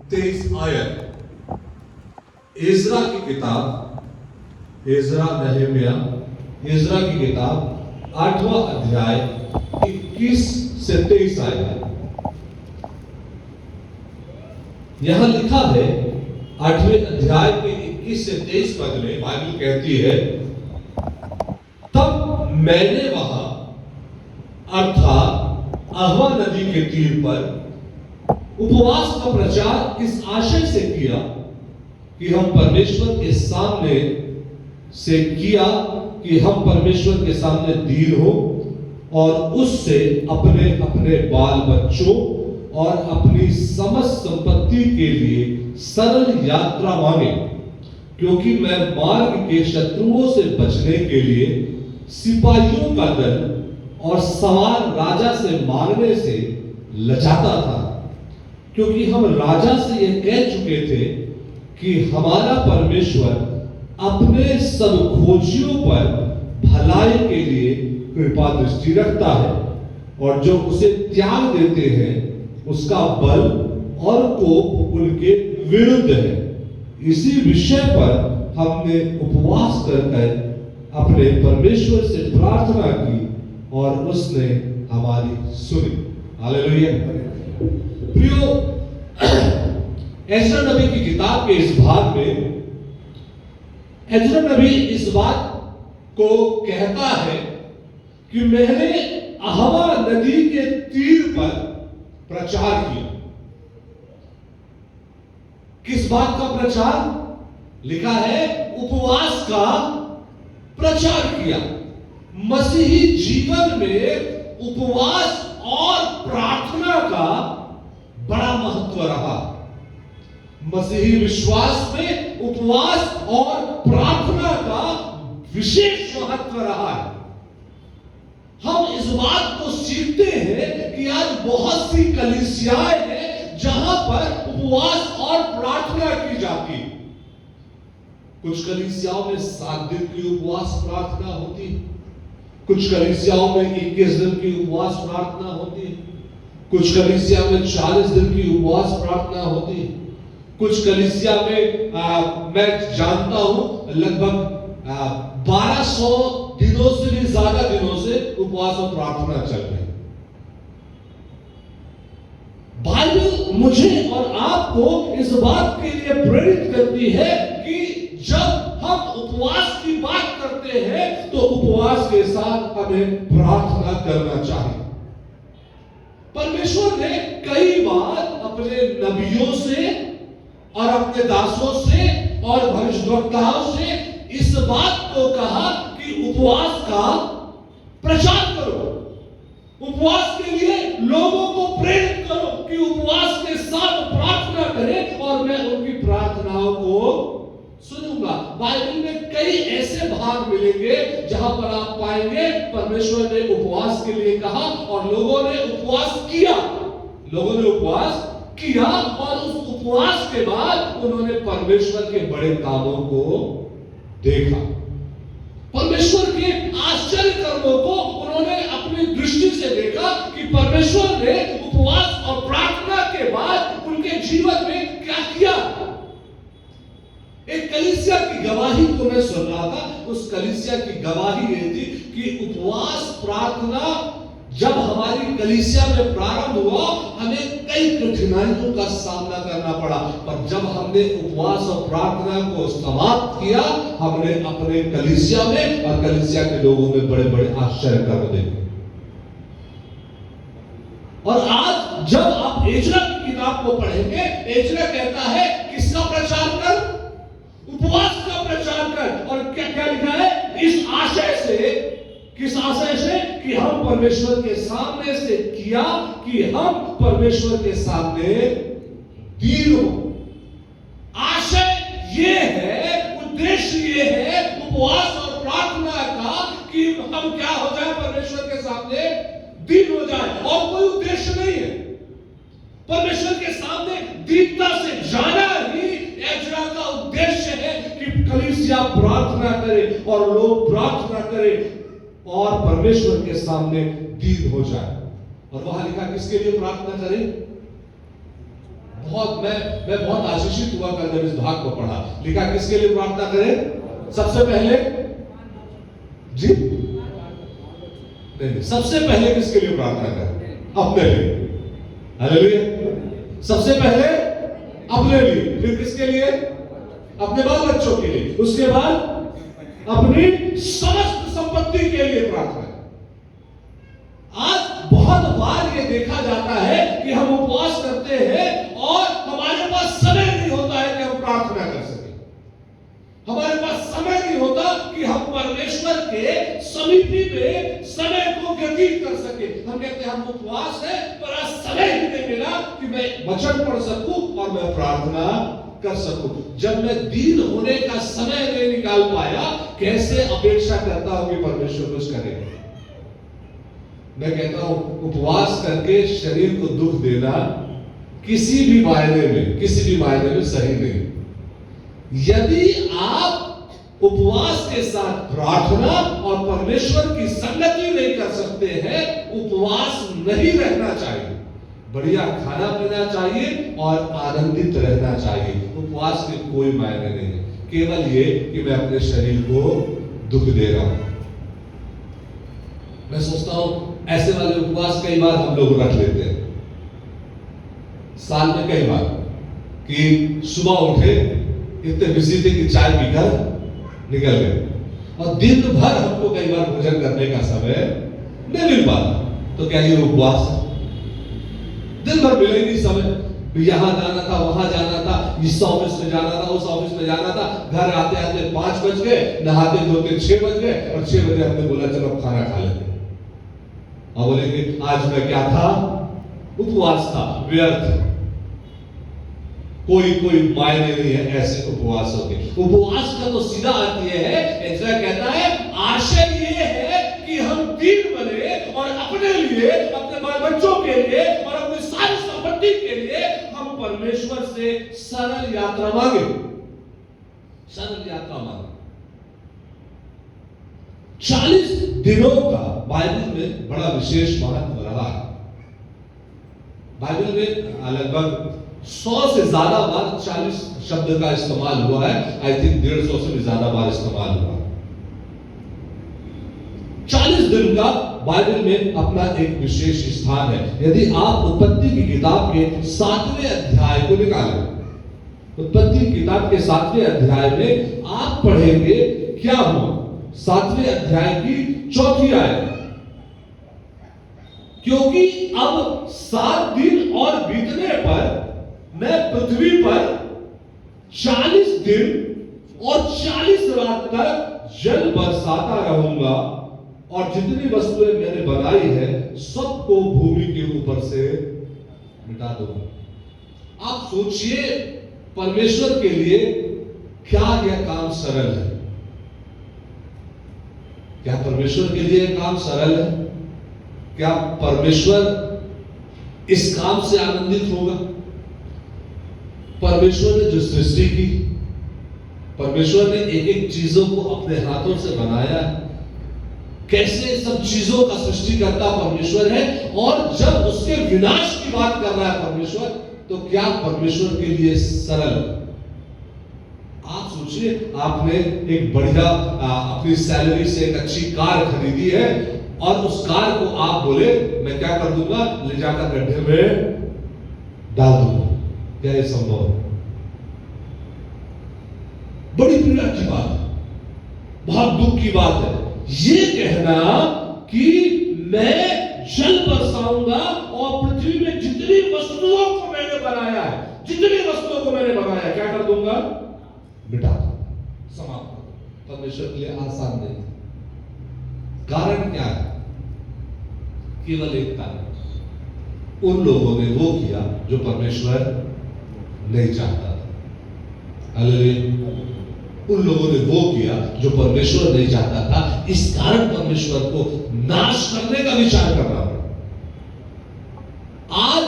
23 आयत। इज़रा की किताब, इज़रा नहमिया, इज़रा की किताब 8वां अध्याय 21 से 23 आयत। यहां लिखा है 8वें अध्याय के 21 से 23 पद में बाइबल कहती है, तब मैंने वहां अर्थात अहवा नदी के तीर पर उपवास का प्रचार इस आशय से किया कि हम परमेश्वर के सामने दीन हो और उससे अपने अपने बाल बच्चों और अपनी समस्त संपत्ति के लिए सरल यात्रा मांगे, क्योंकि मैं मार्ग के शत्रुओं से बचने के लिए सिपाहियों का दल और सवार राजा से मारने से लजाता था, क्योंकि हम राजा से यह कह चुके थे कि हमारा परमेश्वर अपने सब खोजियों पर भलाई के लिए कृपा दृष्टि रखता है और जो उसे त्याग देते हैं उसका बल और कोप उनके विरुद्ध है। इसी विषय पर हमने उपवास कर अपने परमेश्वर से प्रार्थना की और उसने हमारी सुनी। हालेलुया। प्रियो, एज़रा नबी की किताब के इस भाग में एज़रा नबी इस बात को कहता है कि मैंने अहवा नदी के तीर पर प्रचार किया। किस बात का प्रचार? लिखा है उपवास का प्रचार किया। मसीही जीवन में उपवास और प्रार्थना का बड़ा महत्व रहा। मसीही विश्वास में उपवास और प्रार्थना का विशेष महत्व रहा है। हम इस बात को सीखते हैं कि आज बहुत सी कलीसियाएं हैं जहां पर उपवास और प्रार्थना की जाती है। कुछ कलीसियाओं में 7 दिन की उपवास प्रार्थना होती है, कुछ कलीसियाओं में 21 दिन की उपवास प्रार्थना होती है, कुछ कलीसिया में 40 दिन की उपवास प्रार्थना होती है, कुछ कलीसिया में मैं जानता हूं लगभग 1200 दिनों से भी ज्यादा दिनों से उपवास और प्रार्थना चल रही है। बाइबल मुझे और आपको इस बात के लिए प्रेरित करती है कि जब हम उपवास की बात करते हैं तो उपवास के साथ हमें प्रार्थना करना चाहिए। परमेश्वर ने कई बार अपने नबियों से और अपने दासों से और भविष्यद्वक्ताओं से इस बात को कहा कि उपवास का प्रचार करो, उपवास के लिए लोगों को प्रेरित करो कि उपवास के साथ प्रार्थना करें और मैं उनकी प्रार्थनाओं को सुनूंगा। बाइबल में कई ऐसे भाग मिलेंगे जहां पर आप पाएंगे परमेश्वर ने उपवास के लिए कहा और लोगों ने उपवास किया। लोगों ने उपवास किया और उस उपवास के बाद उन्होंने परमेश्वर के बड़े कामों को देखा। परमेश्वर के आश्चर्य कर्मों को उन्होंने अपनी दृष्टि से देखा कि परमेश्वर ने उपवास और प्रार्थना के बाद उनके जीवन में क्या किया। एक कलीसिया की गवाही को मैं सुन रहा था। उस कलीसिया की गवाही ये थी कि उपवास प्रार्थना जब हमारी कलीसिया में प्रारंभ हुआ हमें कई कठिनाइयों का सामना करना पड़ा, पर जब हमने उपवास और प्रार्थना को समाप्त किया हमने अपने कलीसिया में और कलीसिया के लोगों में बड़े बड़े आश्चर्य कर्म देखे। और आज जब आप एज़रा की किताब को पढ़ेंगे, एज़रा कहता है किसका प्रचार कर? उपवास का प्रचार कर। और क्या क्या लिखा है? इस आशय से, किस आशय से? कि हम परमेश्वर के सामने से किया कि हम परमेश्वर के सामने दीन हो। आशय ये है, उद्देश्य ये है उपवास और प्रार्थना का कि हम क्या हो जाए, परमेश्वर के सामने दीन हो जाए, और कोई उद्देश्य नहीं है। परमेश्वर के सामने दीनता से जाना ही एज़रा का उद्देश्य है कि कलीसिया प्रार्थना करे और लोग प्रार्थना करें और परमेश्वर के सामने दीन हो जाए। और वहां लिखा किसके लिए प्रार्थना करें? मैं बहुत आशीषित हुआ कर जब इस भाग को पढ़ा। लिखा किसके लिए प्रार्थना करें? सबसे पहले जी नहीं, सबसे पहले किसके लिए प्रार्थना करें? अपने लिए। हालेलुया। सबसे पहले अपने लिए, फिर किसके लिए? अपने बाल बच्चों के लिए, उसके बाद अपनी समस्त संपत्ति के लिए प्रार्थना। आज बहुत बार ये देखा जाता है कि हम उपवास करते हैं और हमारे पास समय नहीं होता है कि हम प्रार्थना कर सकें। हमारे पास समय नहीं होता कि हम परमेश्वर के समीपी में समय को व्यतीत कर सके। हम कहते हैं हम उपवास है, पर आज समय ही नहीं मिला कि मैं वचन पढ़ सकूं और मैं प्रार्थना कर सकूं। जब मैं दीन होने का समय नहीं निकाल पाया, कैसे अपेक्षा करता हूं कि परमेश्वर कुछ करेगा। मैं कहता हूं उपवास करके शरीर को दुख देना किसी भी मायने में सही नहीं। यदि आप उपवास के साथ प्रार्थना और परमेश्वर की संगति नहीं कर सकते हैं, उपवास नहीं रहना चाहिए। बढ़िया खाना पीना चाहिए और आनंदित रहना चाहिए। उपवास के कोई मायने नहीं है, केवल ये कि मैं अपने शरीर को दुख दे रहा हूं। मैं सोचता हूं ऐसे वाले उपवास कई बार हम लोग रख लेते हैं साल में कई बार, कि सुबह उठे इतने बिजी थे कि चाय पीकर निकल गए और दिन भर हमको कई बार भोजन करने का समय नहीं मिल पाता। तो क्या ये उपवास है? दिन भर मिले नहीं समय, यहां जाना था, वहां जाना था, इस ऑफिस में जाना था, उस ऑफिस में जाना था, घर आते आते 5 बज गए, नहाते धोते 6 बज गए और 6 बजे हमने बोला चलो खाना खा लेते। और बोले कि आज मैं क्या था? उपवास था। व्यर्थ, कोई मायने नहीं है ऐसे उपवासों के। उपवास का तो सीधा अर्थ यह है, ऐसा कहता है, आशय ये है कि हम दीन बने और अपने लिए, अपने बाल बच्चों के लिए और अपनी सारी संपत्ति के लिए हम परमेश्वर से सरल यात्रा मांगे। 40 दिनों का बाइबल में बड़ा विशेष महत्व रहा है। बाइबल में लगभग 100 से ज्यादा बार 40 शब्द का इस्तेमाल हुआ है। आई थिंक 150 से भी ज्यादा बार इस्तेमाल हुआ है। 40 दिन का बाइबल में अपना एक विशेष स्थान है। यदि आप उत्पत्ति की किताब के 7वें अध्याय को निकालें, उत्पत्ति की किताब के 7वें अध्याय में आप पढ़ेंगे क्या हुआ। 7वें अध्याय की 4थी आयत, क्योंकि अब 7 दिन और बीतने पर मैं पृथ्वी पर 40 दिन और 40 रात तक जल बरसाता रहूंगा और जितनी वस्तुएं मैंने बनाई है सबको भूमि के ऊपर से मिटा दूंगा। आप सोचिए, परमेश्वर के लिए क्या यह काम सरल है? क्या परमेश्वर के लिए यह काम सरल है? क्या परमेश्वर इस काम से आनंदित होगा? परमेश्वर ने जो सृष्टि की, परमेश्वर ने एक एक चीजों को अपने हाथों से बनाया, कैसे सब चीजों का सृष्टि करता परमेश्वर है, और जब उसके विनाश की बात कर रहा है परमेश्वर, तो क्या परमेश्वर के लिए सरल? आप सोचिए, आपने एक बढ़िया अपनी सैलरी से एक अच्छी कार खरीदी है और उस कार को आप बोले मैं क्या कर दूंगा, ले जाकर गड्ढे में डाल दूंगा। क्या ये संभव है? बड़ी पीड़ा की बात है, बहुत दुख की बात है ये कहना कि मैं जल बरसाऊंगा और पृथ्वी में जितनी वस्तुओं को मैंने बनाया है, जितनी वस्तुओं को मैंने बनाया, क्या कर दूंगा? मिटा दूंगा, समाप्त कर दूंगा। परमेश्वर के लिए आसान नहीं। कारण क्या है? केवल एक कारण, उन लोगों ने वो किया जो परमेश्वर नहीं चाहता था। हालेलुया। उन लोगों ने वो किया जो परमेश्वर नहीं चाहता था, इस कारण परमेश्वर को नाश करने का विचार करना पड़ा। आज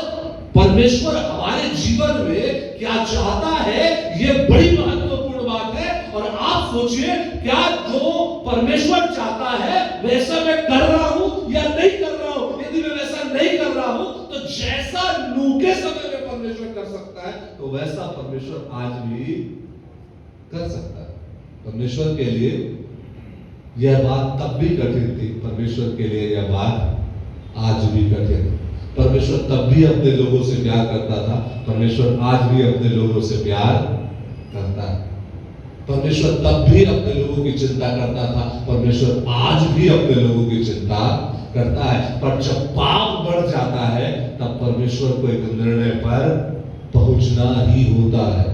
परमेश्वर हमारे जीवन में क्या चाहता है, यह बड़ी महत्वपूर्ण बात है। और आप सोचिए, क्या जो परमेश्वर चाहता है वैसा मैं कर रहा हूं या नहीं कर रहा हूं? यदि मैं वैसा नहीं कर रहा हूं, तो जैसा नूह के समय में परमेश्वर कर सकता है, वैसा परमेश्वर आज भी कर सकता है। परमेश्वर के लिए यह बात तब भी कठिन थी, परमेश्वर के लिए यह बात आज भी कठिन है। परमेश्वर तब भी अपने लोगों से प्यार करता था, परमेश्वर आज भी अपने लोगों से प्यार करता है। परमेश्वर तब भी अपने लोगों की चिंता करता था, परमेश्वर आज भी अपने लोगों की चिंता करता है। पर जब पाप बढ़ जाता है तब परमेश्वर को एक निर्णय पर पहुंचना ही होता है।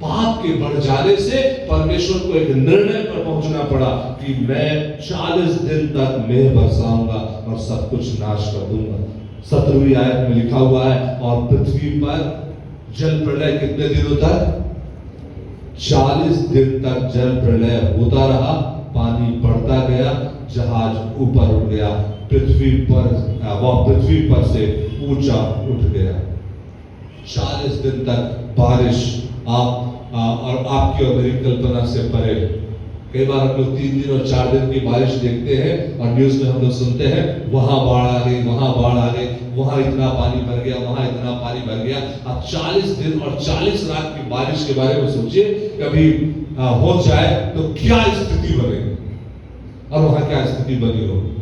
पाप के बढ़ जाने से परमेश्वर को एक निर्णय पर पहुंचना पड़ा कि मैं 40 दिन तक मेघ बरसाऊंगा और सब कुछ नाश कर दूंगा। 17वीं आयत में लिखा हुआ है, और पृथ्वी पर जल प्रलय कितने दिनों तक? 40 दिन तक जल प्रलय होता रहा, पानी बढ़ता गया, जहाज ऊपर उठ गया, पृथ्वी पर से ऊंचा उठ गया। 40 दिन तक बारिश आप और आपकी और मेरी कल्पना से परे। कई बार हम लोग 3 दिन और 4 दिन की बारिश देखते हैं और न्यूज में हम लोग सुनते हैं वहां बाढ़ आ गई, वहां बाढ़ आ गई, वहां इतना पानी भर गया, वहां इतना पानी भर गया। अब 40 दिन और 40 रात की बारिश के बारे में सोचिए, कभी हो जाए तो क्या स्थिति बनेगी और वहां क्या स्थिति बनी होगी।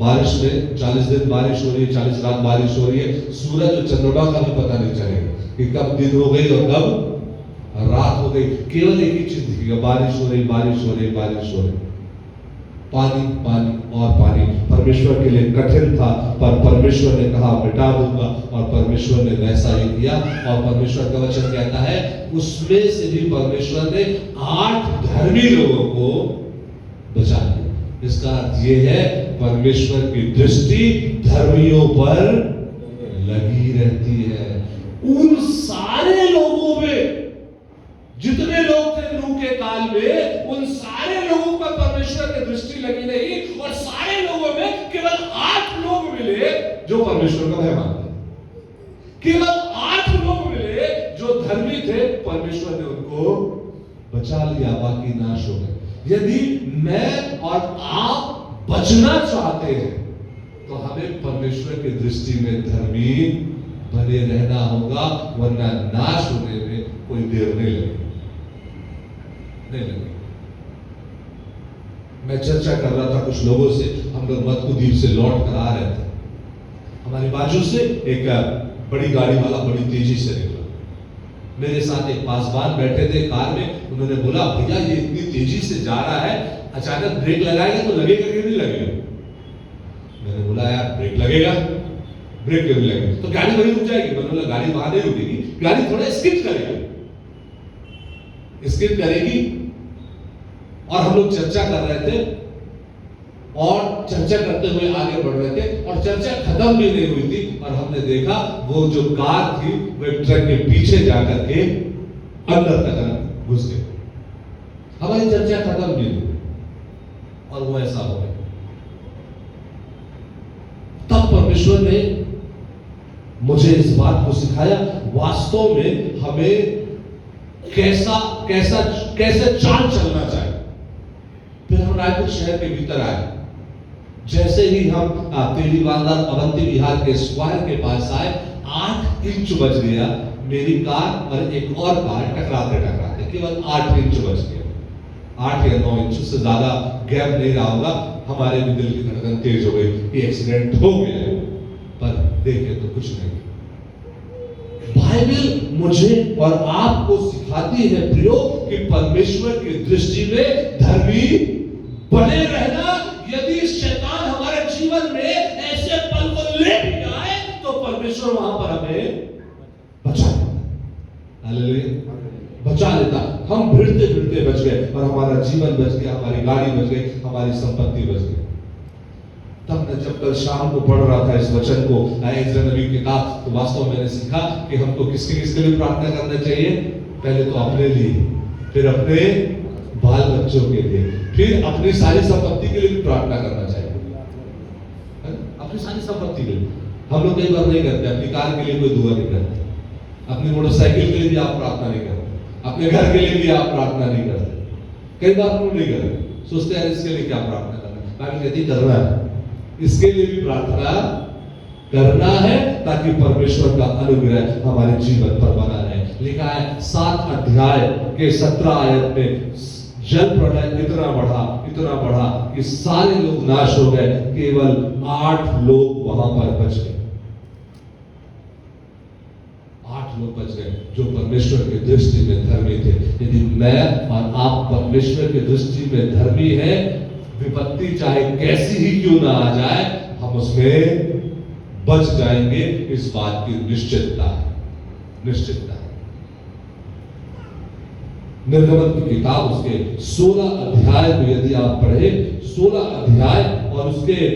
बारिश में 40 दिन बारिश हो रही है, 40 रात बारिश हो रही है, सूरज और चंद्रमा का भी पता नहीं चलेगा कि कब दिन हो गई और कब रात हो गई। केवल एक ही चीज दिखेगा, बारिश हो रही, बारिश हो रही, बारिश हो रही, पानी पानी और पानी। परमेश्वर के लिए कठिन था, पर परमेश्वर ने कहा मिटा दूंगा, और परमेश्वर ने वैसा ही किया। और परमेश्वर का वचन कहता है उसमें से भी परमेश्वर ने 8 धर्मी लोगों को बचा लिया। इसका अर्थ यह है परमेश्वर की दृष्टि धर्मियों पर लगी रहती है। उन सारे लोगों में, जितने लोग थे नूह के काल में, उन सारे लोगों पर परमेश्वर की दृष्टि लगी नहीं, और सारे लोगों में केवल 8 लोग मिले जो परमेश्वर का भय मानते। केवल 8 लोग मिले जो धर्मी थे, परमेश्वर ने उनको बचा लिया, बाकी नाश हो गए। यदि मैं और आप बचना चाहते हैं तो हमें परमेश्वर की दृष्टि में धर्मी बने रहना होगा, वरना नाश होने में कोई देर नहीं लगेगी। मैं चर्चा कर रहा था कुछ लोगों से, हम लोग मत्कुद्वीप से लौट कर आ रहे थे। हमारी बाजू से एक बड़ी गाड़ी वाला बड़ी तेजी से निकला। मेरे साथ एक पासवान बैठे थे कार में, उन्होंने बोला भैया ये इतनी तेजी से जा रहा है, अचानक ब्रेक लगाएगा तो लगेगा कि नहीं लगेगा? मैंने बोला यार ब्रेक लगेगा, ब्रेक क्यों नहीं लगेगा? तो गाड़ी वहीं रुक जाएगी। मैंने बोला गाड़ी वहां नहीं रुकेगी, गाड़ी थोड़ा स्किप करेगी, स्किप करेगी। और हम लोग चर्चा कर रहे थे और चर्चा करते हुए आगे बढ़ रहे थे और चर्चा खत्म भी नहीं हुई थी, और हमने देखा वो जो कार थी वो एक ट्रक के पीछे जाकर के अंदर तक घुस गई। हमारी चर्चा खत्म भी हुई और वो ऐसा हो गया। तब परमेश्वर ने मुझे इस बात को सिखाया, वास्तव में हमें कैसा कैसा कैसे चाल चलना चाहिए। फिर हम रायपुर शहर के भीतर आए। जैसे ही हम तेली बांधर अवंती विहार के स्क्वायर के पास आए, 8 इंच बच गया। मेरी कार और एक और कार टकराते टकराते केवल 8 इंच बच गया। 8 या 9 इंच से ज्यादा गैप नहीं रहा होगा। हमारे भी दिल की धड़कन तेज हो गई कि एक्सीडेंट हो गया है, पर देखे तो कुछ नहीं। बाइबल मुझे और आपको सिखाती है प्रियो कि परमेश्वर की दृष्टि में धर्मी बने रहना। यदि शैतान हमारे जीवन में ऐसे पल को ले भी आए तो परमेश्वर वहां पर हमें बचा लेता। हालेलुया, बचा लेता। हम भिड़ते भिड़ते बच गए और हमारा जीवन बच गया, हमारी गाड़ी बच गई, हमारी संपत्ति बच गई। तब मैं जब कल शाम को पढ़ रहा था इस वचन को, इज़राइल नबी की किताब, तो वास्तव में मैंने सीखा कि हमको किसके किसके लिए प्रार्थना करना चाहिए। पहले तो अपने लिए, फिर अपने बाल बच्चों के लिए, फिर अपनी सारी संपत्ति के लिए भी प्रार्थना करना चाहिए। अपनी सारी संपत्ति के लिए हम लोग कई बार नहीं करते। अपनी कार के लिए कोई दुआ नहीं करते, अपनी मोटरसाइकिल के लिए भी आप प्रार्थना नहीं करते, अपने घर के लिए भी आप प्रार्थना नहीं करते। कई बार हम लोग नहीं करते, सोचते हैं इसके लिए क्या प्रार्थना करना। बाइबल कहती करना है, इसके लिए भी प्रार्थना करना है ताकि परमेश्वर का अनुग्रह हमारे जीवन पर बना रहे। लिखा है 7 अध्याय के 17 आयत में जल प्रलय इतना बढ़ा कि सारे लोग नाश हो गए, केवल 8 लोग वहां पर बच गए। 8 लोग बच गए जो परमेश्वर की दृष्टि में धर्मी थे। यदि मैं और आप परमेश्वर की दृष्टि में धर्मी हैं, विपत्ति चाहे कैसी ही क्यों ना आ जाए, हम उसमें बच जाएंगे, इस बात की निश्चितता है। निर्गमन की किताब उसके 16 अध्याय को यदि आप पढ़े, 16 अध्याय और उसके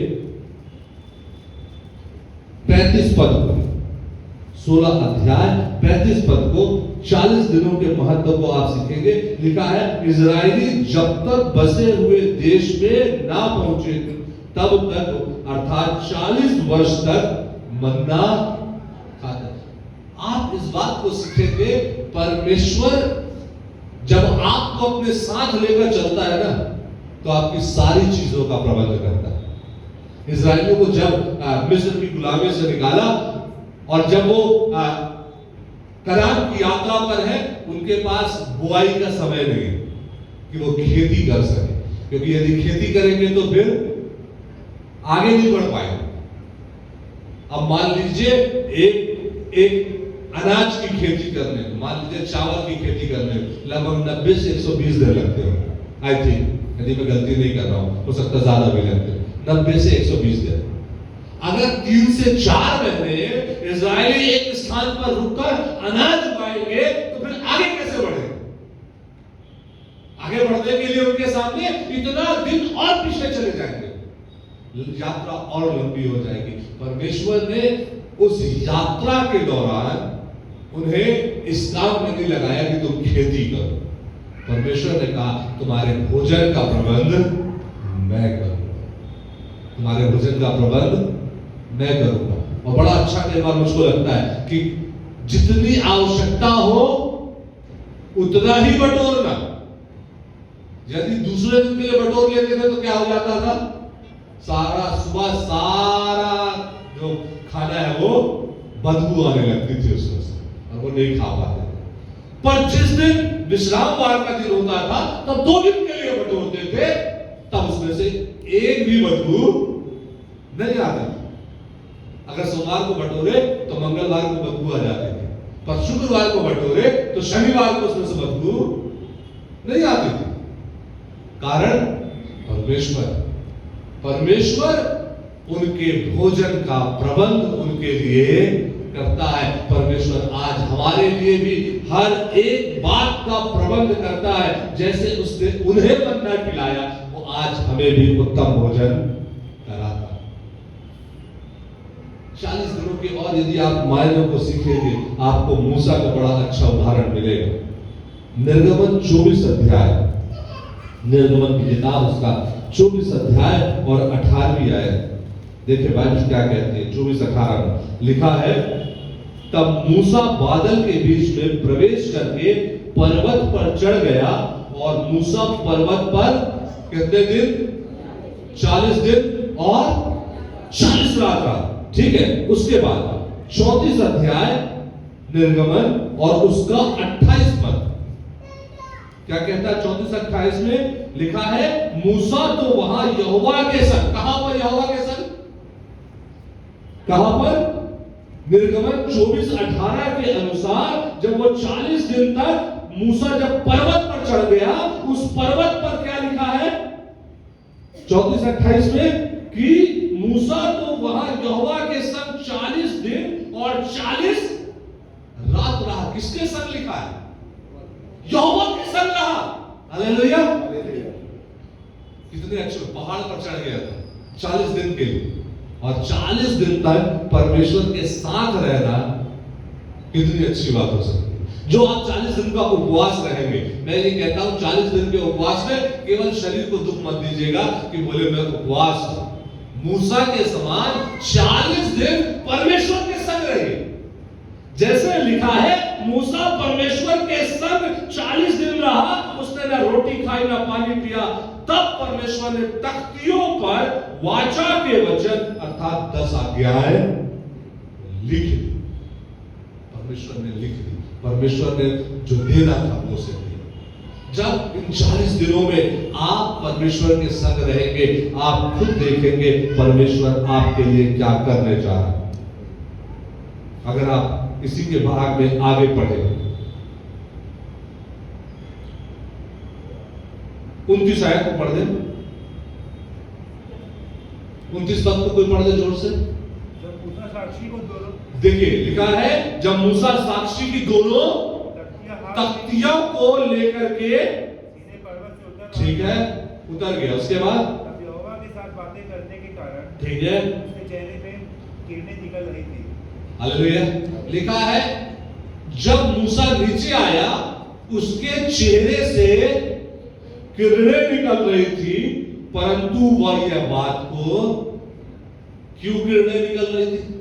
35 पद को, 16 अध्याय 35 पद को, 40 दिनों के महत्व को आप सीखेंगे। लिखा है इजरायली जब तक बसे हुए देश में ना पहुंचे तब तक, अर्थात 40 वर्ष तक मन्ना खाते। आप इस बात को सीखेंगे, परमेश्वर जब आपको अपने साथ लेकर चलता है ना, तो आपकी सारी चीजों का प्रबंध करता है। इजरायलियों को जब मिस्र की गुलामी से निकाला और जब वो कनान की यात्रा पर है, उनके पास बुआई का समय नहीं है कि वो खेती कर सके, क्योंकि यदि खेती करेंगे तो फिर आगे नहीं बढ़ पाएंगे। अब मान लीजिए एक अनाज की खेती करने, मान लीजिए चावल की खेती करने लगभग 90 से 120 दिन लगते हो। आई थिंक, यदि मैं गलती नहीं कर रहा हूं, हो सकता ज्यादा भी लगते, 90 से 120 दिन। अगर 3 से 4 महीने इजरायली एक स्थान पर रुककर अनाज उगाएंगे, तो फिर आगे कैसे बढ़ेंगे? आगे बढ़ने के लिए उनके सामने इतना दिन और पीछे चले जाएंगे, यात्रा और लंबी हो जाएगी। परमेश्वर ने उस यात्रा के दौरान उन्हें इस काम में नहीं लगाया कि तुम खेती करो। परमेश्वर ने कहा तुम्हारे भोजन का प्रबंध मैं करूंगा, तुम्हारे भोजन का प्रबंध मैं करूंगा। और बड़ा अच्छा कई बार मुझको लगता है कि जितनी आवश्यकता हो उतना ही बटोरना। यदि दूसरे दिन के लिए बटोर लेते थे तो क्या हो जाता था? सुबह सारा जो खाना है वो बदबू आने लगती थी उसमें से, और वो नहीं खा पाते थे। पर जिस दिन विश्रामवार का दिन होता था, तब 2 दिन के लिए बटोरते थे, तब उसमें से एक भी बदबू नहीं आती थी। अगर सोमवार को बटोरे तो मंगलवार को बदबू आ जाती थी, पर शुक्रवार को बटोरे तो शनिवार को उसमें से बदबू नहीं आती थी। कारण परमेश्वर उनके भोजन का प्रबंध उनके लिए करता है। परमेश्वर आज हमारे लिए भी हर एक बात का प्रबंध करता है। जैसे उसने उन्हें मन्ना खिलाया, वो आज हमें भी उत्तम भोजन कराता है। 40 दिनों के और यदि आप मायनों को सीखेंगे, आपको मूसा का बड़ा अच्छा उदाहरण मिलेगा। निर्गमन 24 अध्याय, निर्गमन की किताब उसका 24 अध्याय और 18वीं आयत देखिए बाइबल क्या कहती है। 24:18 में लिखा है तब मूसा बादल के बीच में प्रवेश करके पर्वत पर चढ़ गया, और मूसा पर्वत पर कितने दिन? 40 दिन और 40 रात रहा। ठीक है, उसके बाद 34 अध्याय निर्गमन और उसका 28 पद क्या कहता है? 34-28 में लिखा है मूसा तो वहां यहोवा के संग, कहां पर यहोवा के संग? कहां पर? निर्गमन 24:18 के अनुसार जब वो 40 दिन तक मूसा जब पर्वत पर चढ़ गया, उस पर्वत पर क्या लिखा है 34:28 में कि मूसा तो वहां यहोवा के संग 40 दिन और 40 रात रहा। किसके संग लिखा है? यहोवा के संग रहा। हालेलुया। कितने अच्छे, पहाड़ पर चढ़ गया था 40 दिन के लिए, और 40 दिन तक परमेश्वर के साथ रहना कितनी अच्छी बात हो सकती है। जो आप 40 दिन का उपवास रहेंगे, मैं ये कहता हूं 40 दिन के उपवास में केवल शरीर को दुख मत दीजिएगा कि बोले मैं उपवास हूं। मूसा के समान 40 दिन परमेश्वर के संग रहिए। जैसे लिखा है मूसा परमेश्वर के संग 40 दिन रहा, उसने ना रोटी खाई ना पानी पिया। तब परमेश्वर ने तख्तियों पर वाचा के वचन अर्थात 10 आज्ञाएं लिख दी, परमेश्वर ने लिख दी, परमेश्वर ने जो देना था वो उसे दिया। जब इन 40 दिनों में आप परमेश्वर के संग रहेंगे, आप खुद देखेंगे परमेश्वर आपके लिए क्या करने जा रहा है। अगर आप इसी के भाग में आगे बढ़े, 29 आयत को पढ़ दे, 29 पद को कोई पढ़ दे जोर से। जब मूसा साक्षी को दोनों, देखिए लिखा है, जब मूसा साक्षी की दोनों तख्तियों को लेकर के, सीधे पर्वत से उतर, ठीक है, उतर गया। उसके बाद तब यहोवा के साथ बातें करने के कारण, ठीक है, उसके चेहरे पे किरणें निकल रही थी। हालेलुया। लिखा है जब मूसा नीचे आया, उसके चेहरे से किरणें निकल रही थी, परंतु वह यह बात को, क्यों किरणें निकल रही थी?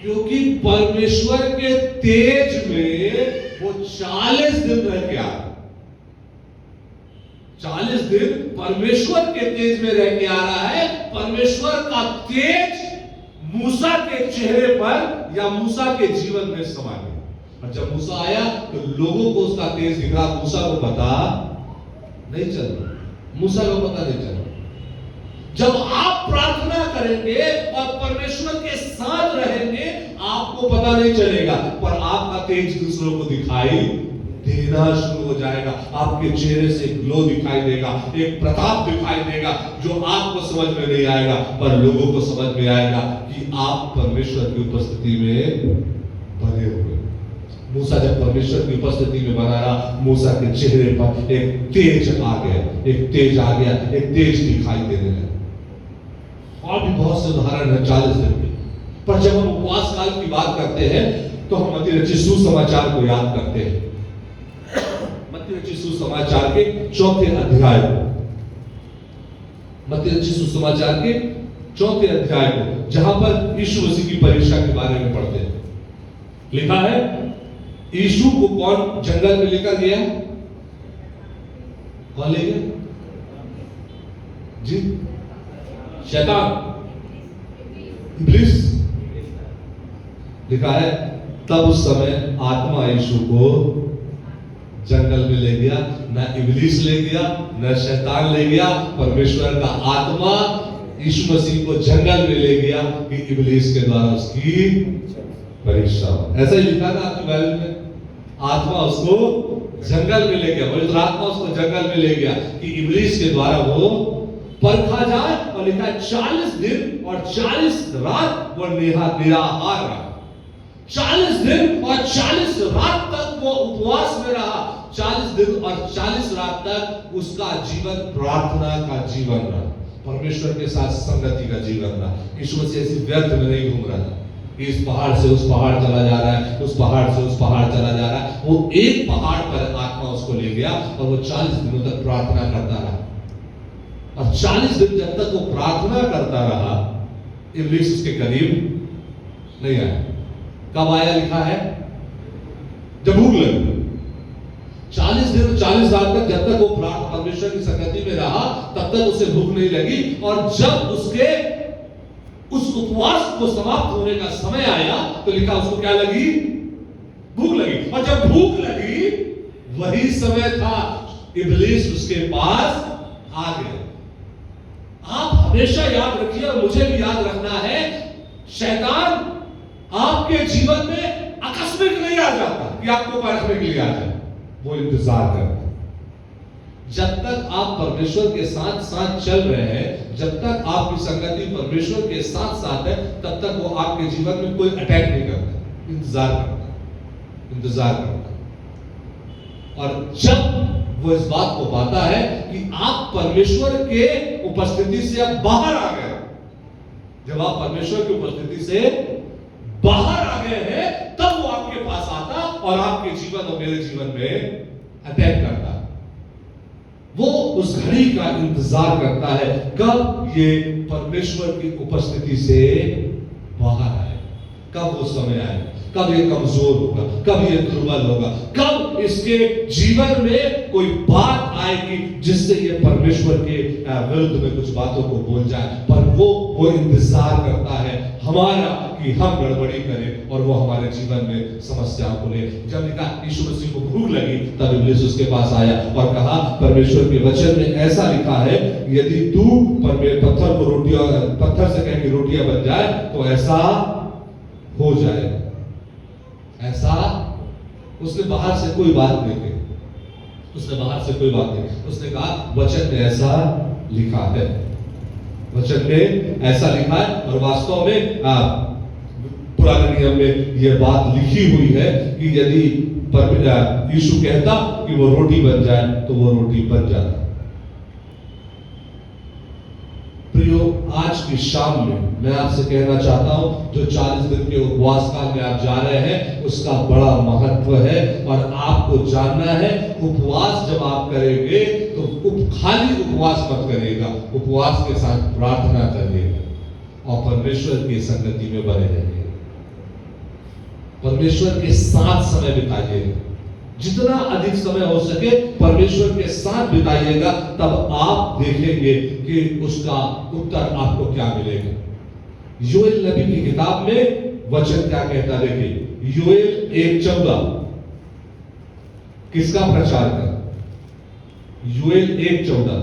क्योंकि परमेश्वर के तेज में वो 40 दिन रह के आ, 40 दिन परमेश्वर के तेज में रह के आ रहा है। परमेश्वर का तेज मूसा के चेहरे पर या मूसा के जीवन में समा गया। और जब मूसा आया तो लोगों को उसका तेज दिख रहा, मूसा को पता नहीं चल रहा, मूसा को पता नहीं चल रहा। जब आप प्रार्थना करेंगे और परमेश्वर के साथ रहेंगे, आपको पता नहीं चलेगा, पर आपका तेज दूसरों को दिखाई देना शुरू हो जाएगा। आपके चेहरे से ग्लो दिखाई देगा, एक प्रताप दिखाई देगा जो आपको समझ में नहीं आएगा, पर लोगों को समझ में आएगा कि आप परमेश्वर की उपस्थिति में बने हुए। मूसा जब परमेश्वर की उपस्थिति में बना रहा, मूसा के चेहरे पर एक तेज आ गया, एक तेज आ गया, एक तेज दिखाई देने लगा। और भी बहुत से उदाहरण है 40 दिन के। पर जब हम उपवास काल की बात करते हैं तो हम मत्ती रचित सुसमाचार को याद करते हैं। मत्ती रचित सुसमाचार के 4थे अध्याय को, मत्ती रचित सुसमाचार के 4थे अध्याय को, जहां पर यीशु मसीह की परीक्षा के बारे में पढ़ते हैं। लिखा है यीशु को कौन जंगल में लेकर गया? कौन ले गया जी? शैतान, इब्लीस। लिखा है तब उस समय आत्मा यीशु को जंगल में ले गया। न इब्लीस ले गया, न शैतान ले गया, परमेश्वर का आत्मा यीशु मसीह को जंगल में ले गया कि इब्लीस के द्वारा उसकी परीक्षा हो। ऐसा ही लिखा था आपकी बाइबल में, आत्मा उसको जंगल में ले गया, पवित्र आत्मा उसको जंगल में ले गया कि इब्लीस के द्वारा वो परखा जाए। और लिखा है 40 दिन और 40 रात वो निराहार रहा। 40 दिन और 40 रात तक वो उपवास में रहा। 40 दिन और 40 रात तक उसका जीवन प्रार्थना का जीवन रहा, परमेश्वर के साथ संगति का जीवन रहा। यीशु मसीह ऐसी व्यर्थ में नहीं घूम रहा था, इस पहाड़ से उस पहाड़ चला जा रहा है, उस पहाड़ से उस पहाड़ चला जा रहा है। वो एक पहाड़ पर आत्मा उसको ले गया और वो 40 दिनों तक प्रार्थना करता रहा। और 40 दिन जब तक वो प्रार्थना करता रहा, इब्लीस उसके करीब नहीं आया। कब आया? लिखा है जब भूख लगी। 40 दिन 40 रात तक जब तक वो परमेश्वर की संगति में रहा, तब तक उसे भूख नहीं लगी। और जब उसके उस उपवास को समाप्त होने का समय आया तो लिखा उसको क्या लगी? भूख लगी। और जब भूख लगी, वही समय था इब्लीस उसके पास आ गया। आप हमेशा याद रखिए और मुझे भी याद रखना है, शैतान आपके जीवन में आकस्मिक नहीं आ जाता कि आपको परखने के लिए आ जाए। वो इंतजार करता है। जब तक आप परमेश्वर के साथ साथ चल रहे हैं, जब तक आपकी संगति परमेश्वर के साथ साथ है, तब तक वो आपके जीवन में कोई अटैक नहीं करता, इंतजार करता, इंतजार करता। और जब वो इस बात को पाता है कि आप परमेश्वर के उपस्थिति से अब बाहर आ गए, जब आप परमेश्वर की उपस्थिति से बाहर आ गए हैं, तब वो आपके पास आता और आपके जीवन और मेरे जीवन में अटैक करता है। वो उस घड़ी का इंतजार करता है, कब ये परमेश्वर की उपस्थिति से बाहर आए, कब वो समय आए, कब ये कमजोर होगा, कब ये दुर्बल होगा, कब इसके जीवन में कोई बात आएगी जिससे ये परमेश्वर के विरुद्ध में कुछ बातों को बोल जाए। पर वो इंतजार करता है हमारा कि हम गड़बड़ी करें और वो हमारे जीवन में समस्याओं को ले। जब लिखा यीशु मसीह को भूख लगी तब इब्लीस उसके पास आया और कहा परमेश्वर के वचन में ऐसा लिखा है यदि तू पत्थर को रोटियां, पत्थर से कह के रोटियां बन जाए तो ऐसा हो जाए। ऐसा उसने बाहर से कोई बात नहीं कही, उसने बाहर से कोई बात नहीं, उसने कहा वचन में ऐसा लिखा है, वचन में ऐसा लिखा है। और वास्तव में पुराने नियम में यह बात लिखी हुई है कि यदि यीशु कहता कि वो रोटी बन जाए तो वो रोटी बन जाता। प्रियो, आज की शाम में मैं आपसे कहना चाहता हूं जो 40 दिन के उपवास काल में आप जा रहे हैं उसका बड़ा महत्व है और आपको जानना है उपवास जब आप करेंगे तो खाली उपवास मत करिएगा, उपवास के साथ प्रार्थना करिएगा और परमेश्वर की संगति में बने रहिए, परमेश्वर के साथ समय बिताइएगा। जितना अधिक समय हो सके परमेश्वर के साथ बिताइएगा, तब आप देखेंगे कि उसका उत्तर आपको क्या मिलेगा। योएल नबी की किताब में वचन क्या कहता, देखिए योएल 1:14 किसका प्रचार कर, योएल 1:14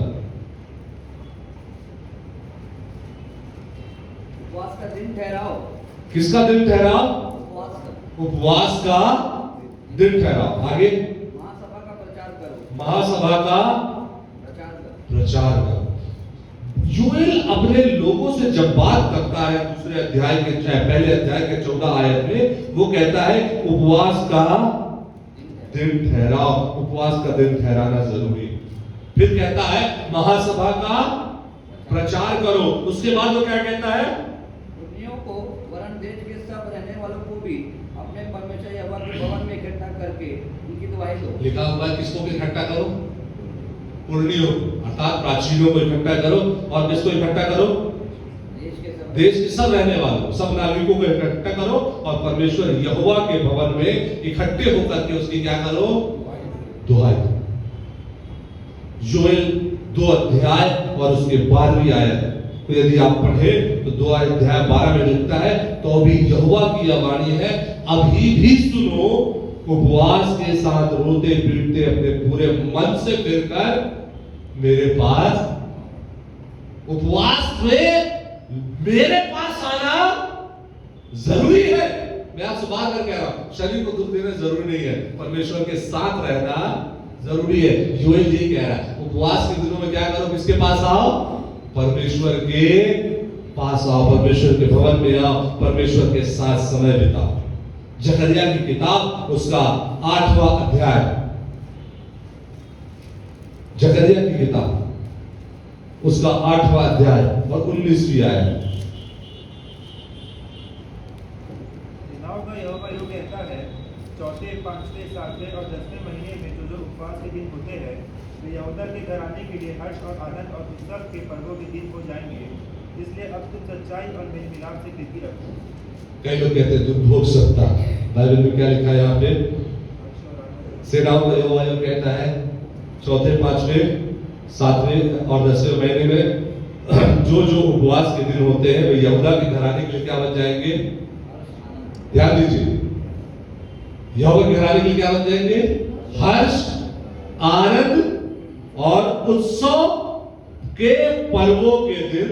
उपवास का दिन ठहराओ। किसका दिन ठहराओ, उपवास का दिन ठहराओ। आगे महासभा का प्रचार करो, महासभा का प्रचार करो। योएल अपने लोगों से जब बात करता है दूसरे अध्याय के पहले अध्याय के 14 आयत में, वो कहता है उपवास का दिन ठहराओ, उपवास का दिन ठहराना जरूरी। फिर कहता है महासभा का प्रचार करो। उसके बाद वो क्या कहता है, दुनिया को वरन देश के सब रहने वालों को भी अपने परमेश्वर यहोवा के भवन में इकट्ठा करके उनकी दुहाई दो। लिखा हुआ है किसको इकट्ठा करो, पुर्णियों अर्थात प्राचीनों को इकट्ठा करो। और किसको इकट्ठा करो, देश के सब रहने वालों, सब नागरिकों को इकट्ठा करो और परमेश्वर यहोवा के भवन में इकट्ठे होकर के उसकी क्या करो, दुहाई दो। योएल 2 अध्याय और उसके 12वीं आयत तो यदि आप पढ़े तो 2 अध्याय 12 में लिखता है, तो भी यहोवा की यह वाणी है, अभी भी सुनो, उपवास के साथ रोते पीटते अपने पूरे मन से फिरकर मेरे पास, उपवास में मेरे पास आना जरूरी है। मैं आपसे बार बार कह रहा हूं, शरीर को दुख देना जरूरी नहीं है, परमेश्वर के साथ रहना जरूरी है। योएल यही कह रहा है, उपवास के दिनों में क्या करो, किसके पास आओ, परमेश्वर के पास आओ, परमेश्वर के भवन में आओ, परमेश्वर के साथ समय बिताओ। जकरिया की किताब उसका 8वां अध्याय, जकरिया की किताब उसका 8वां अध्याय और 19वीं आयत। सेनाओं का यहोवा यूं कहता है, चौथे, पांचवें, सातवें और 10वें महीने में जो उपवास के दिन होते हैं वे यहूदा के घराने के लिए हर्ष और आनंद और उत्सव के पर्वों के दिन हो जाएंगे। इसलिए अब तुम सच्चाई और मेल मिलाप से प्रीति रखो। कई लोग कहते हैं दुर्भोग सत्ता, बाइबल में क्या लिखा है यहाँ पे, सेनाओं का यहोवा यूं कहता है, चौथे, पांचवें, 7वें और 10वें महीने में जो उपवास के दिन होते हैं वे यहूदा के घराने के लिए क्या बन जाएंगे, ध्यान दीजिए, यहोवा के घराने के लिए क्या बन जाएंगे, हर्ष, आनंद और उत्सव के पर्वों के दिन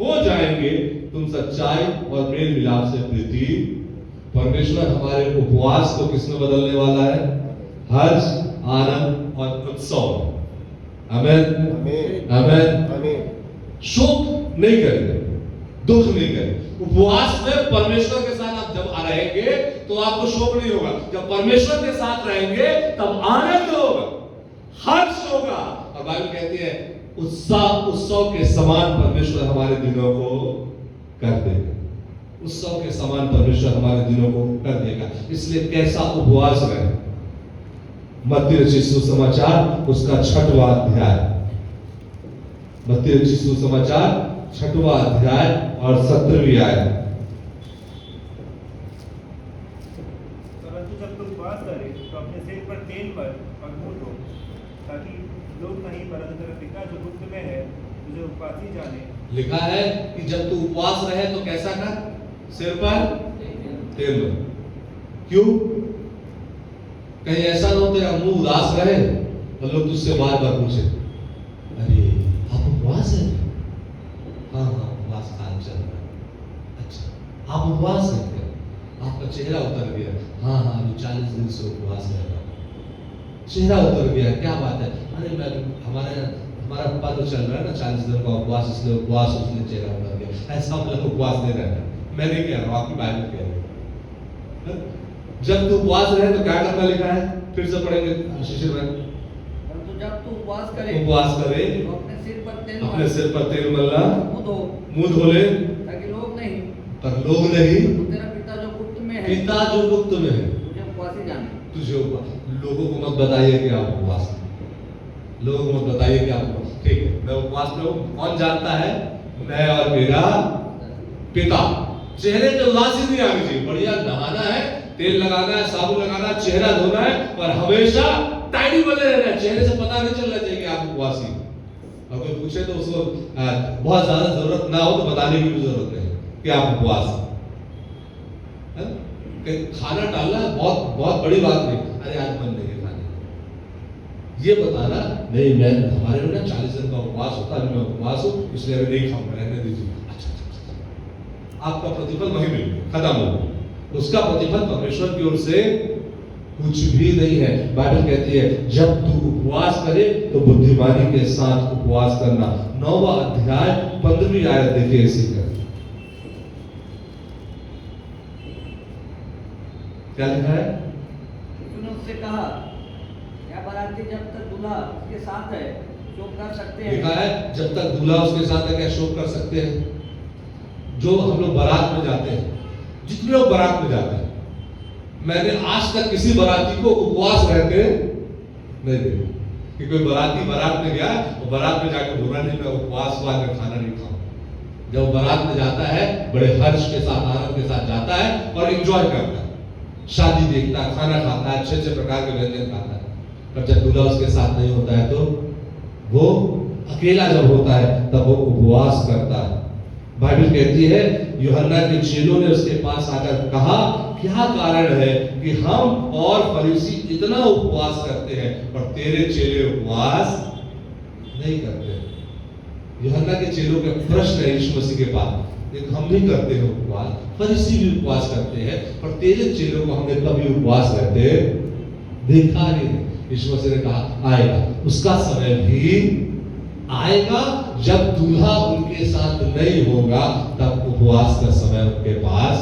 हो जाएंगे। तुम सच्चाई और मेल मिलाप से प्रीति। परमेश्वर हमारे उपवास को किसमें बदलने वाला है, हर्ष, आनंद और उत्सव। आमेन, आमेन। शोक नहीं करेंगे, दुख नहीं करेंगे। उपवास में परमेश्वर के साथ आप जब रहेंगे तो आपको शोक नहीं होगा, जब परमेश्वर के साथ रहेंगे तब आनंद होगा, हर्ष होगा। और बाइबल कहती है उत्सव के समान परमेश्वर हमारे दिनों को कर देगा, उत्सव के समान परमेश्वर हमारे दिनों को कर देगा। इसलिए कैसा उपवास रहे, मत्ती रचित सुसमाचार उसका 6वां अध्याय, मत्ती रचित सुसमाचार 6वां अध्याय और 17वीं आयत। परंतु जब तुम उपवास करे तो अपने सिर पर तेल मल और मुंह धो, ताकि लोग नहीं परंतु तेरा पिता जो गुप्त में है तुझे उपवासी जाने। लिखा है कि जब तू उपवास रहे तो कैसा कर, सिर पर तेल मल। क्यों? कहीं ऐसा ना हो तेरा मुंह उदास रहे और लोग तुझसे बार बार पूछे, अरे आप उपवास है? हाँ हाँ उपवास काल चल रहा है। अच्छा आप उपवास है क्या? आपका चेहरा उतर गया। हाँ हाँ अभी 40 दिन से उपवास है। चेहरा उतर गया, क्या बात है? अरे मैं हमारा पप्पा तो चल रहा है ना 40 दिन का उपवास, इसलिए उपवास, उसने चेहरा उतर गया। ऐसा मतलब उपवास नहीं रहना। मैं नहीं कह रहा हूँ, आपकी बाइबल कह रही है। जब तू उपवास रहे तो क्या करना लिखा है? फिर से पढ़ेंगे शिशिर भाई। परंतु जब तू उपवास करे तो अपने सिर पर तेल मलना, मुंह धो ले, ताकि लोग नहीं पर लोग नहीं, तो तेरा पिता जो गुप्त में है पिता जो गुप्त में है तुझे उपवासी जाने। तुझे उपवास। लोगों को मत बताइए कि आप उपवास में, लोगों को मत बताइए कि आप उपवास। ठीक है मैं उपवास में हूँ, कौन जानता है? मैं और मेरा पिता। चेहरे पे उदासी नहीं आनी चाहिए, बढ़िया नहाना है, तेल लगाना है, साबुन लगाना है, चेहरा धोना है और हमेशा टाइडी बने रहना है। चेहरे से पता नहीं चलना चाहिए कि आप उपवासी। और कोई पूछे तो उसको बहुत ज्यादा जरूरत ना हो तो बताने की भी जरूरत नहीं कि आप उपवास है। खाना डालना बहुत बहुत बड़ी बात नहीं, अरे आज मन नहीं है खाने, ये बताना नहीं, मैं हमारे में ना 40 दिन का उपवास होता है, मैं उपवास हूँ इसलिए अभी नहीं खाऊंगा, रहने दीजिए। अच्छा आपका प्रतिफल वही मिल गया, खत्म हो गया। उसका प्रतिफल परमेश्वर की ओर से कुछ भी नहीं है। बाइबल कहती है जब तू उपवास करे तो बुद्धिमानी के साथ उपवास करना। 9वां अध्याय 15वीं आयत देखिए इसी का क्या लिखा है? उसने उससे कहा, क्या बाराती जब तक दूल्हा उसके साथ है शोक कर सकते हैं? लिखा है जब तक दूल्हा उसके साथ है क्या शोक कर सकते हैं? जो हम लोग बारात में जाते हैं, जितने लोग बारात में जाते हैं, मैंने आज तक किसी बाराती को उपवास रहते नहीं देखा कि कोई बाराती बारात में गया और बारात में जाकर बोला नहीं मैं उपवास हुआ, मैं खाना नहीं खाऊं। जब बारात में जाता है बड़े हर्ष के साथ, आनंद के साथ जाता है और एंजॉय करता है, शादी देखता है, खाना खाता है, अच्छे अच्छे प्रकार के व्यंजन खाता है। पर जब दूल्हा उसके साथ नहीं होता है तो वो अकेला जब होता है तब वो उपवास करता है। बाइबल कहती है यूहन्ना के चेलों ने उसके पास आकर कहा क्या कारण है कि हम और फरीसी इतना उपवास करते हैं पर तेरे चेले उपवास नहीं करते। यूहन्ना के चेलों का प्रश्न है यीशु मसीह के पास, हम भी करते हैं उपवास, फरीसी भी उपवास करते हैं, पर तेरे चेलों को हमने कभी उपवास करते देखा नहीं। यीशु मसीह ने कहा आएगा, उसका समय भी आएगा जब दूल्हा उनके साथ नहीं होगा, तब उपवास का समय उनके पास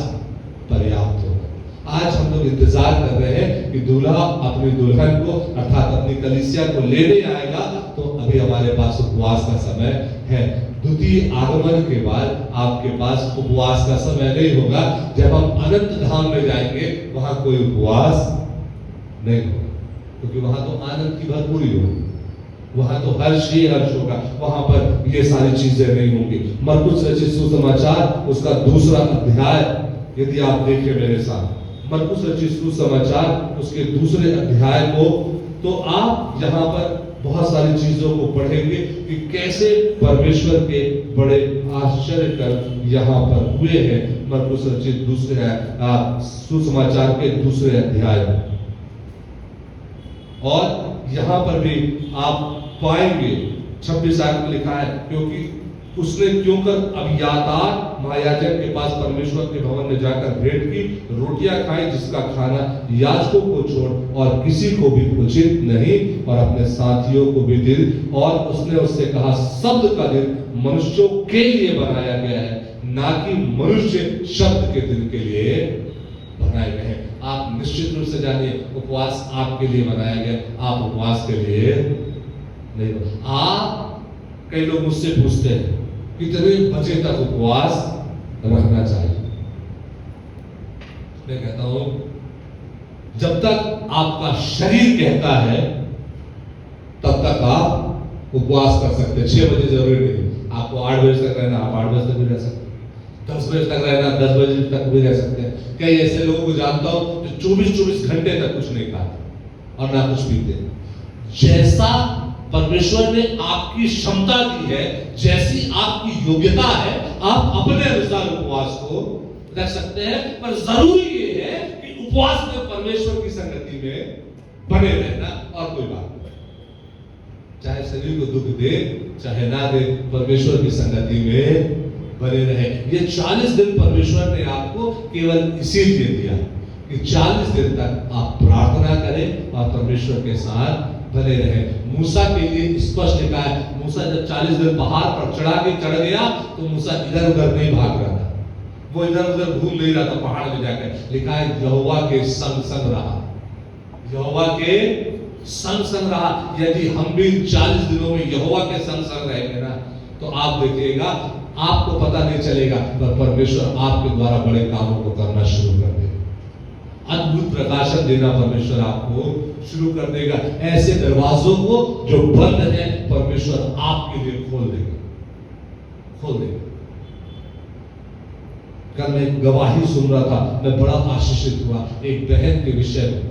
पर्याप्त होगा। आज हम लोग इंतजार कर रहे हैं कि दूल्हा अपनी दुल्हन को अर्थात अपनी कलीसिया को लेने आएगा, तो अभी हमारे पास उपवास का समय है। द्वितीय आगमन के बाद आपके पास उपवास का समय नहीं होगा। जब हम अनंत धाम में जाएंगे वहां कोई उपवास नहीं होगा, क्योंकि वहां तो आनंद की भरपूरी होगी, वहां तो हर्ष ही हर्ष होगा, वहां पर ये सारी चीजें नहीं होंगी। मरकुस रचित सुसमाचार उसका 2 अध्याय यदि आप देखें मेरे साथ, मरकुस रचित सुसमाचार उसके 2 अध्याय को, तो आप यहाँ पर बहुत सारी चीजों को पढ़ेंगे कि कैसे परमेश्वर के बड़े आश्चर्य कर यहाँ पर हुए हैं। मरकुस रचित सुसमाचार के 2 अध्याय और यहाँ पर भी आप पाएंगे 26 आयत में लिखा है क्योंकि उसने क्यों कर अबियातार महायाजक के पास परमेश्वर के भवन में जाकर भेंट की, रोटियां खाई जिसका खाना याजकों को छोड़ और किसी को भी उचित नहीं, और अपने साथियों को भी दी। और उसने उससे कहा शब्द का दिन मनुष्यों के लिए बनाया गया है, ना कि मनुष्य शब्द के दिन के लिए बनाए गए हैं। आप निश्चित रूप से जानिए उपवास आपके लिए बनाया गया, आप उपवास के लिए नहीं। आप कई लोग मुझसे पूछते हैं कितने बजे तक उपवास रखना चाहिए। मैं कहता हूं जब तक आपका शरीर कहता है तब तक आप उपवास कर सकते हैं। 6 बजे जरूरी नहीं, आपको 8 बजे तक रहना, आप 8 बजे तक भी रह सकते। 10 बजे तक रहना, 10 बजे तक भी रह सकते हैं। कई ऐसे लोगों को जानता हूं जो 24-24 घंटे तक कुछ नहीं खाते और ना कुछ पीते। जैसा परमेश्वर ने आपकी क्षमता दी है, जैसी आपकी योग्यता है, आप अपने अनुसार उपवास को रख सकते हैं। पर जरूरी ये है कि उपवास में परमेश्वर की संगति में बने रहना और कोई बात नहीं। चाहे शरीर को दुख दे चाहे ना दे, परमेश्वर की संगति में बने रहे। ये 40 दिन परमेश्वर ने आपको केवल इसीलिए दिया कि 40 दिन तक आप प्रार्थना करें और परमेश्वर के साथ बने रहे। मूसा के लिए स्पष्ट लिखा है, मूसा जब 40 दिन पहाड़ पर चढ़ गया तो मूसा इधर उधर नहीं भाग रहा था, वो इधर उधर घूम नहीं रहा था पहाड़ में जाकर। लिखा है यहोवा के संग संग रहा, यहोवा के संग संग रहा। यदि हम भी 40 दिनों में यहोवा के संग संग रहेंगे ना, तो आप देखिएगा, आपको पता नहीं चलेगा पर परमेश्वर आपके द्वारा बड़े कामों को करना शुरू कर देगा। अद्भुत प्रकाशन देना परमेश्वर आपको शुरू कर देगा। ऐसे दरवाजों को जो बंद है परमेश्वर आपके लिए खोल देगा, खोल देगा। कल मैं एक गवाही सुन रहा था, मैं बड़ा आशीषित हुआ एक बहन के विषय में।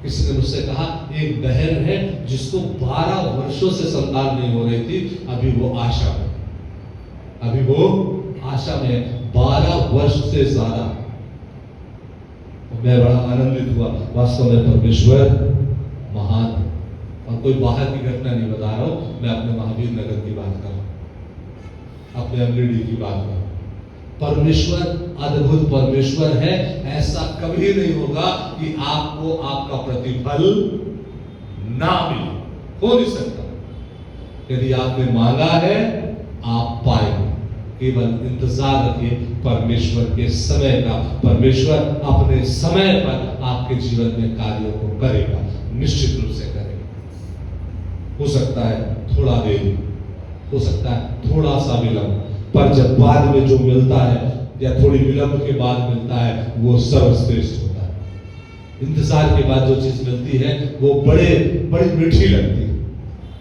किसी ने मुझसे कहा, एक बहन है जिसको 12 वर्षों से संतान नहीं हो रही थी, अभी वो आशा में, अभी वो आशा में 12 वर्ष से ज्यादा। मैं बड़ा आनंदित हुआ। वास्तव में परमेश्वर महान है। और कोई बाहर की घटना नहीं बता रहा हूं, मैं अपने महावीर नगर की बात कर रहा हूं, अपने अमरीडी की बात कर रहा हूं। परमेश्वर अद्भुत परमेश्वर है। ऐसा कभी नहीं होगा कि आपको आपका प्रतिफल ना मिले, हो नहीं सकता। यदि आपने मांगा है आप पाएंगे, केवल इंतजार रखिए परमेश्वर के समय का। परमेश्वर अपने समय पर आपके जीवन में कार्यों को करेगा, निश्चित रूप से करेगा। हो सकता है थोड़ा देर, हो सकता है थोड़ा सा विलंब, पर जब बाद में जो मिलता है या थोड़ी विलंब के बाद मिलता है वो सर्वश्रेष्ठ होता है। इंतजार के बाद जो चीज मिलती है वो बड़ी मीठी लगती है।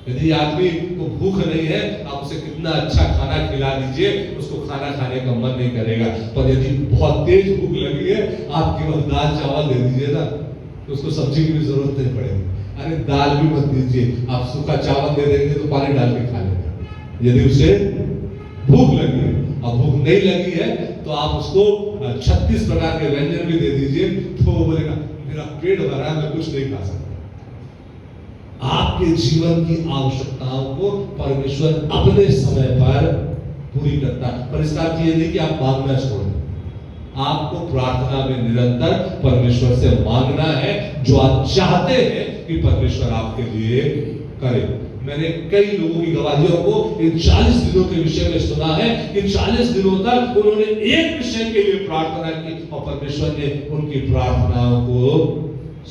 यदि आदमी को भूख नहीं है, आप उसे कितना अच्छा खाना खिला दीजिए, उसको खाना खाने का मन नहीं करेगा। पर यदि बहुत तेज भूख लगी है, आप केवल दाल चावल दे दीजिए ना, तो उसको सब्जी की भी जरूरत नहीं पड़ेगी। अरे दाल भी मत दीजिए, आप सूखा चावल दे देंगे तो पानी डाल के खा लेगा। यदि उसे भूख लगी है, अब भूख नहीं लगी है तो आप उसको 36 प्रकार के व्यंजन भी दे दीजिए, तो वो बोलेगा मेरा पेट भरा, मैं कुछ नहीं खा सकता। आपके जीवन की आवश्यकताओं को परमेश्वर अपने समय पर पूरी करता है। पर इसका अर्थ ये नहीं कि आप मांगना छोड़ दें। आपको प्रार्थना में निरंतर परमेश्वर से मांगना है जो आप चाहते हैं कि परमेश्वर आपके लिए करे। मैंने कई लोगों की गवाहियों को इन 40 दिनों के विषय में सुना है कि 40 दिनों तक उन्होंने एक विषय के लिए प्रार्थना की और परमेश्वर ने उनकी प्रार्थनाओं को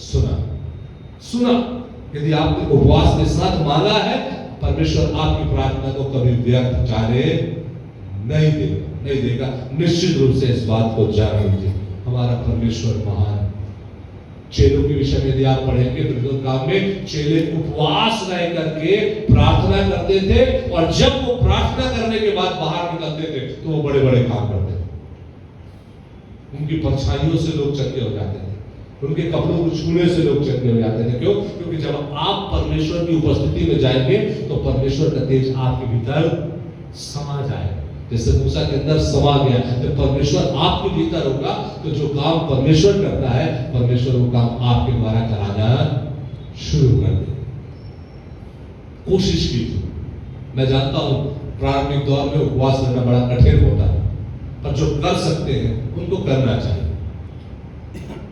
सुना। यदि आपने उपवास के साथ मांगा है, परमेश्वर आपकी प्रार्थना को कभी व्यर्थ जाने नहीं देगा। निश्चित रूप से इस बात को जान लीजिए, हमारा परमेश्वर महान। चेलों के विषय में यदि आप पढ़ेंगे तो काम में चेले उपवास रह करके प्रार्थना करते थे, और जब वो प्रार्थना करने के बाद बाहर निकलते थे तो वो बड़े बड़े काम करते थे। उनकी परछाइयों से लोग चंगे हो जाते थे, उनके कपड़ों को छूने से लोग चंगे हो जाते थे। क्यों? क्योंकि जब आप परमेश्वर की उपस्थिति में जाएंगे तो परमेश्वर का तेज आपके भीतर समा जाएगा। जैसे मूसा के अंदर समा गया, तो परमेश्वर आपके भीतर होगा तो जो काम परमेश्वर करता है, परमेश्वर वो काम आपके द्वारा कराना शुरू कर दे। कोशिश कीजिए। मैं जानता हूं प्रारंभिक दौर में उपवास करना बड़ा कठिन होता है, पर जो कर सकते हैं उनको करना चाहिए।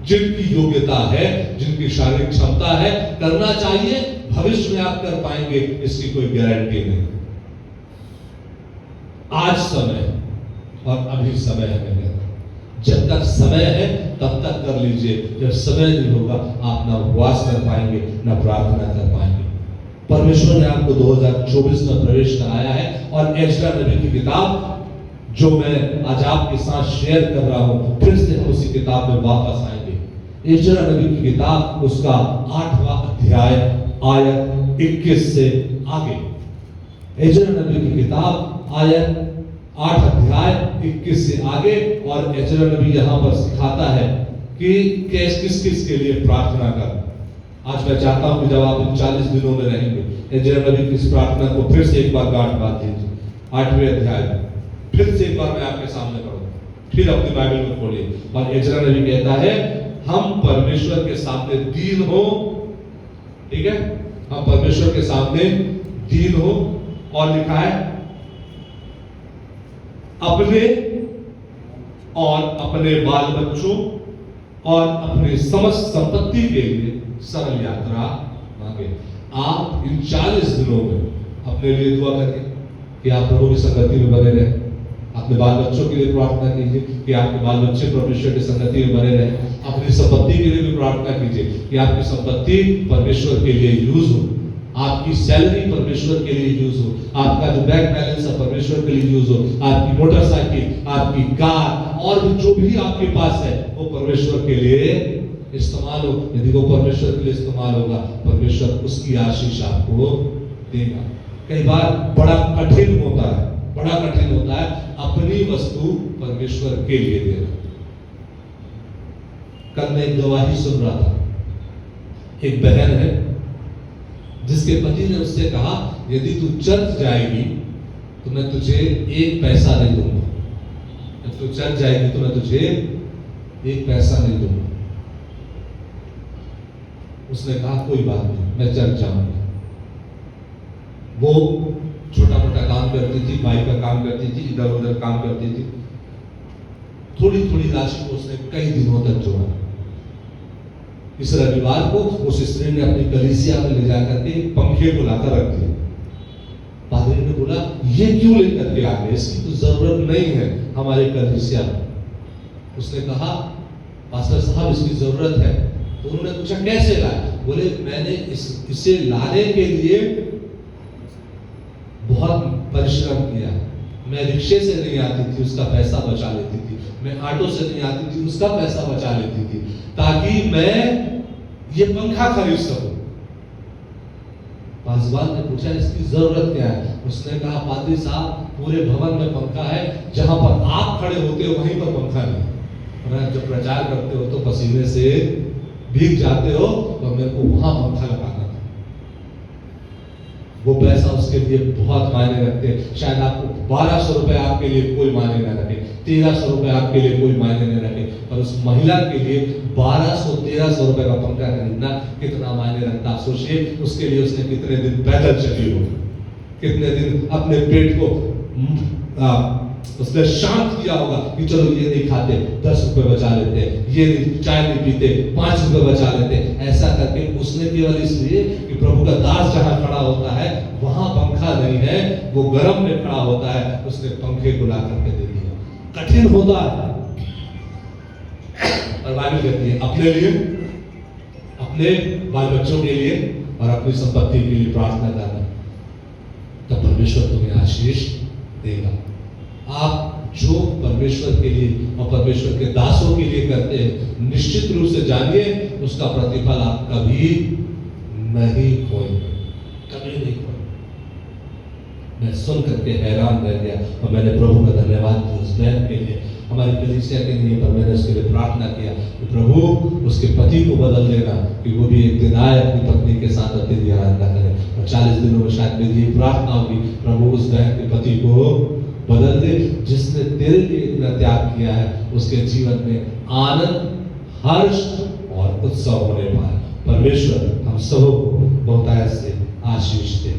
जिनकी योग्यता है, जिनकी शारीरिक क्षमता है, करना चाहिए। भविष्य में आप कर पाएंगे इसकी कोई गारंटी नहीं। आज समय और अभी समय है मेरे, जब तक समय है तब तक कर लीजिए। जब समय नहीं होगा आप ना उपवास कर पाएंगे ना प्रार्थना कर पाएंगे। परमेश्वर ने आपको 2024 में प्रवेश कराया है, और एजरा नबी की किताब जो मैं आज आपके साथ शेयर कर रहा हूं, फिर से हम उसी किताब में वापस आएंगे। एजरा नबी की किताब उसका 8वां अध्याय आयत 21 से आगे। एजरा नबी की किताब आयत 8 अध्याय 21 से आगे, और एजरा नबी यहाँ पर सिखाता है कि किस किस के लिए प्रार्थना कर। आज मैं चाहता हूं कि जब आप इन 40 दिनों में रहेंगे, एजरा नबी की इस प्रार्थना को फिर से एक बार गांठ बांध लीजिए। 8वें अध्याय में फिर से एक बार मैं आपके सामने पढ़ूं, फिर अपनी बाइबल में खोलिए, और एजरा नबी कहता है हम परमेश्वर के सामने दीन हो, ठीक है, हम परमेश्वर के सामने दीन हो, और लिखा है अपने और अपने बाल बच्चों और अपने समस्त संपत्ति के लिए सरल यात्रा मांगे। आप इन 40 दिनों में अपने लिए दुआ करिए कि आप प्रभु की संगति में बने रहे। अपने बाल बच्चों के लिए प्रार्थना कीजिए कि आपके बाल बच्चे परमेश्वर की संगति में बने रहे। अपनी संपत्ति के लिए भी प्रार्थना कीजिए कि आपकी संपत्ति परमेश्वर के लिए यूज हो, आपकी सैलरी परमेश्वर के लिए यूज हो, आपका जो बैंक बैलेंस है परमेश्वर के लिए यूज हो, आपकी मोटरसाइकिल, आपकी कार और भी जो भी आपके पास है वो परमेश्वर के लिए इस्तेमाल हो। यदि वो परमेश्वर के लिए इस्तेमाल होगा, परमेश्वर उसकी आशीष आपको देगा। कई बार बड़ा कठिन होता है अपनी वस्तु परमेश्वर के लिए देना। कल मैं एक गवाही सुन रहा था, एक बहन है जिसके पति ने उससे कहा यदि तू चर्च जाएगी तो मैं तुझे 1 पैसा नहीं दूंगा, जब तू चर्च जाएगी तो मैं तुझे 1 पैसा नहीं दूंगा। उसने कहा कोई बात नहीं, मैं चर्च जाऊंगा। वो छोटा मोटा काम करती थी, भाई का काम करती थी, इधर उधर काम करती थी। थोड़ी थोड़ी राशि को उसने कई दिनों तक जोड़ा। इस रविवार को उस स्त्री ने अपनी कलीसिया में ले जाकर के पंखे को लाकर रख दिया। पादरी ने बोला ये क्यों लेकर के आ गए, इसकी तो जरूरत नहीं है हमारे कलीसिया में। उसने कहा पास्टर साहब इसकी जरूरत है। तो उन्होंने पूछा कैसे लाए? बोले मैंने इसे लाने के लिए बहुत परिश्रम किया। मैं रिक्शे से नहीं आती थी, उसका पैसा बचा लेती थी। मैं ऑटो से नहीं आती थी, उसका पैसा बचा लेती थी, ताकि मैं ये पंखा खरीद सकूं। पासवान ने पूछा इसकी जरूरत क्या है? उसने कहा पादरी साहब पूरे भवन में पंखा है, जहां पर आप खड़े होते हो वहीं पर पंखा नहीं। और जब प्रचार करते हो तो पसीने से भीग जाते हो, तो मेरे को वहां पंखा लगाना था। वो पैसा उसके लिए बहुत मायने रखते हैं। शायद आपको 1200 रुपए आपके लिए कोई मायने न रखे, 1300 रुपए आपके लिए कोई मायने न रखे, पर उस महिला के लिए 1200-1300 रुपए का पंखा खरीदना कितना मायने रखता। आप सोचिए उसके लिए उसने कितने दिन पैदल चली हो, कितने दिन अपने पेट को उसने शांत किया होगा कि चलो ये नहीं खाते 10 रुपए बचा लेते, ये चाय नहीं पीते 5 रुपए बचा लेते। ऐसा करके उसने केवल इसलिए कि प्रभु का दास जहां खड़ा होता है वहां पंखा नहीं है, वो गर्म में खड़ा होता है, उसने पंखे को ला करके दे दिया। कठिन होता है, और बाइबल कहती है अपने लिए, अपने बाल बच्चों के लिए और अपनी संपत्ति के लिए प्रार्थना करना, तब परमेश्वर तुम्हें आशीष देगा। आप जो परमेश्वर के लिए और परमेश्वर के दासों के लिए करते हैं, निश्चित रूप से जानिए उसका प्रतिफल आप कभी नहीं खोएंगे, कभी नहीं खोएंगे। मैं सुन करके हैरान रह गया और मैंने प्रभु का धन्यवाद किया उस बहन के लिए, हमारी कलीसिया के लिए, पर मैंने उसके लिए प्रार्थना किया कि प्रभु उसके पति को बदल देना, कि वो भी एक दिन आए अपनी पत्नी के साथ अतिथि आराधना करे। और 40 दिनों में शायद मेरी ये प्रार्थना होगी, प्रभु उस बहन के पति को बदल दे, जिसने तेरे लिए इतना त्याग किया है, उसके जीवन में आनंद, हर्ष और उत्सव होने पाए। परमेश्वर हम सबों को बहुतायत से आशीष दे।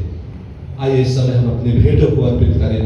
आइए इस समय हम अपने भेंटों को अर्पित करें।